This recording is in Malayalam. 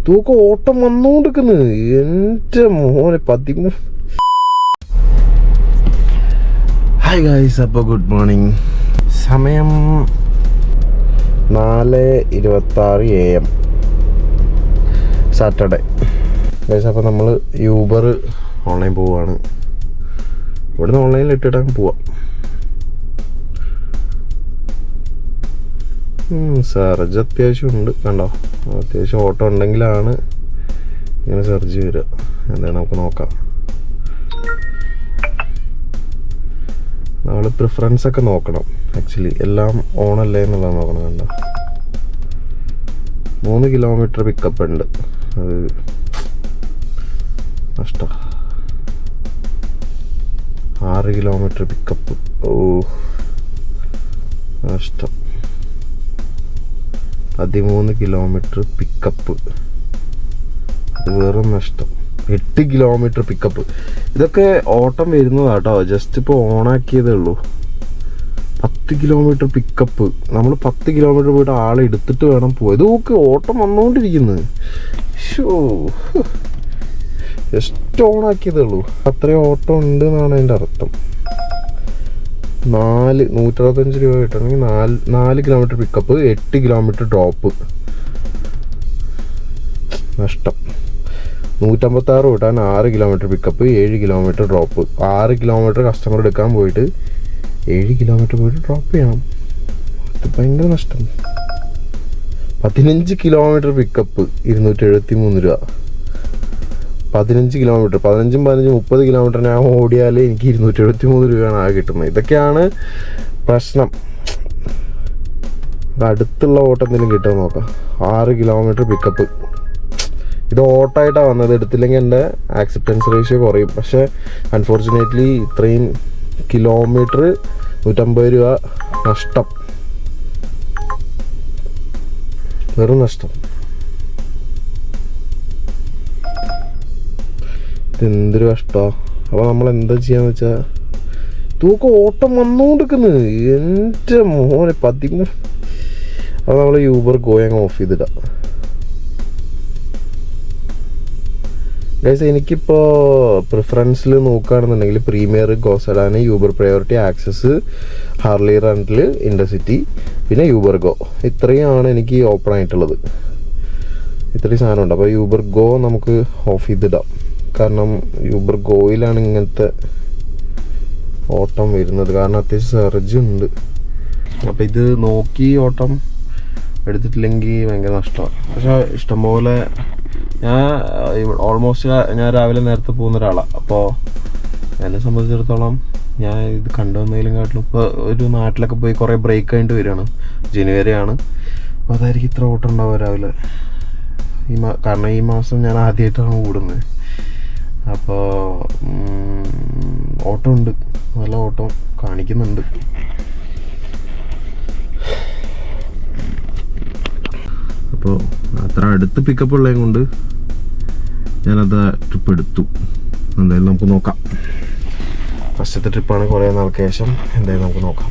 തൂക്കം ഓട്ടം വന്നുകൊണ്ടിരിക്കുന്നത്. എൻ്റെ മോനെ 13. ഹായ് ഗായ്സ്, അപ്പോൾ ഗുഡ് മോർണിംഗ്. സമയം 4:26 AM സാറ്റർഡേ ഗായ്സ്. അപ്പോൾ നമ്മൾ യൂബർ ഓൺലൈൻ പോവുകയാണ്. ഇവിടുന്ന് ഓൺലൈനിൽ ഇട്ടിട്ട് പോവാം. സർജ് അത്യാവശ്യം ഉണ്ട്, കണ്ടോ? അത്യാവശ്യം ഓട്ടം ഉണ്ടെങ്കിലാണ് ഇങ്ങനെ സർജ് വരിക. എന്തായാലും നമുക്ക് നോക്കാം. നമ്മൾ പ്രിഫറൻസ് ഒക്കെ നോക്കണം. ആക്ച്വലി എല്ലാം ഓണല്ലേ എന്നുള്ളത് നോക്കണം. കണ്ടോ, 3 കിലോമീറ്റർ പിക്കപ്പ് ഉണ്ട്. അത് നഷ്ടം. 6 കിലോമീറ്റർ പിക്കപ്പ്. ഓ നഷ്ടം. 13 കിലോമീറ്റർ പിക്കപ്പ്. അത് വെറും നഷ്ടം. 8 കിലോമീറ്റർ പിക്കപ്പ്. ഇതൊക്കെ ഓട്ടം വരുന്നതാട്ടോ, ജസ്റ്റ് ഇപ്പോൾ ഓണാക്കിയതേ ഉള്ളൂ. 10 കിലോമീറ്റർ പിക്കപ്പ്. നമ്മൾ 10 കിലോമീറ്റർ പോയിട്ട് ആളെ എടുത്തിട്ട് വേണം പോയത്. ഓക്കെ, ഓട്ടം വന്നുകൊണ്ടിരിക്കുന്നത്. ഷോ, ജസ്റ്റ് ഓണാക്കിയതേ ഉള്ളൂ. അത്രയും ഓട്ടം ഉണ്ട് എന്നാണ് അതിൻ്റെ അർത്ഥം. 165 രൂപ കിട്ടണമെങ്കിൽ 4 കിലോമീറ്റർ പിക്കപ്പ്, 8 കിലോമീറ്റർ ഡ്രോപ്പ്. നഷ്ടം. 156 കിട്ടാൻ 6 kilometre pickup, 7 kilometre drop. 6 kilometre customer എടുക്കാൻ പോയിട്ട് 7 കിലോമീറ്റർ പോയിട്ട് ഡ്രോപ്പ് ചെയ്യണം. അത് ഭയങ്കര നഷ്ടം. 15 കിലോമീറ്റർ പിക്കപ്പ് 273 രൂപ. 15 കിലോമീറ്റർ, 15 30 കിലോമീറ്റർ ഞാൻ ഓടിയാൽ എനിക്ക് 273 രൂപയാണ് ആകെ കിട്ടുന്നത്. ഇതൊക്കെയാണ് പ്രശ്നം. അടുത്തുള്ള ഓട്ടം എന്തെങ്കിലും കിട്ടുമെന്ന് നോക്കാം. 6 കിലോമീറ്റർ പിക്കപ്പ്. ഇത് ഓട്ടമായിട്ടാണ് വന്നത്. എടുത്തില്ലെങ്കിൽ എൻ്റെ ആക്സെപ്റ്റൻസ് റേഷ്യോ കുറയും. പക്ഷേ അൺഫോർച്ചുനേറ്റ്ലി ഇത്രയും കിലോമീറ്റർ 150 രൂപ നഷ്ടം. വെറും നഷ്ടം. ഇതെന്തൊരു കഷ്ടമാണ്. അപ്പോൾ നമ്മൾ എന്താ ചെയ്യാന്ന് വെച്ചാൽ, തൂക്കം ഓട്ടം വന്നുകൊണ്ടിരിക്കുന്നത്. എൻ്റെ മോനെ 13. അപ്പോൾ നമ്മൾ യൂബർ ഗോ അങ്ങ് ഓഫ് ചെയ്തിടാം. ഗൈസ്, എനിക്കിപ്പോൾ പ്രിഫറൻസിൽ നോക്കുകയാണെന്നുണ്ടെങ്കിൽ premier, Go Sedan, Uber priority, access, hourly rental, intercity, പിന്നെ യൂബർ ഗോ. ഇത്രയുമാണ് എനിക്ക് ഓപ്പൺ ആയിട്ടുള്ളത്. ഇത്രയും സാധനമുണ്ട്. അപ്പോൾ യൂബർ ഗോ നമുക്ക് ഓഫ് ചെയ്തിടാം. കാരണം യൂബർ ഗോയിലാണ് ഇങ്ങനത്തെ ഓട്ടം വരുന്നത്. കാരണം അത്യാവശ്യം സർജ് ഉണ്ട്. അപ്പോൾ ഇത് നോക്കി ഓട്ടം എടുത്തിട്ടില്ലെങ്കിൽ ഭയങ്കര നഷ്ടമാണ്. പക്ഷേ ഇഷ്ടംപോലെ ഞാൻ രാവിലെ നേരത്തെ പോകുന്ന ഒരാളാണ്. അപ്പോൾ എന്നെ സംബന്ധിച്ചിടത്തോളം ഞാൻ ഇത് കണ്ടുവന്നതിലും കാട്ടിലും ഇപ്പോൾ ഒരു നാട്ടിലൊക്കെ പോയി കുറേ ബ്രേക്ക് കഴിഞ്ഞിട്ട് വരികയാണ്. ജനുവരി ആണ്. അപ്പോൾ അതായിരിക്കും ഇത്ര ഓട്ടം ഉണ്ടാവുക രാവിലെ. കാരണം ഈ മാസം ഞാൻ ആദ്യമായിട്ടാണ് കൂടുന്നത്. അപ്പോൾ ഓട്ടമുണ്ട്, നല്ല ഓട്ടം കാണിക്കുന്നുണ്ട്. അപ്പോൾ അത്ര അടുത്ത് പിക്കപ്പ് ഉള്ളതും കൊണ്ട് ഞാനത് ട്രിപ്പ് എടുത്തു. എന്തായാലും നമുക്ക് നോക്കാം. ഫസ്റ്റത്തെ ട്രിപ്പാണ് കുറേ നാൾക്ക് ശേഷം. എന്തായാലും നമുക്ക് നോക്കാം.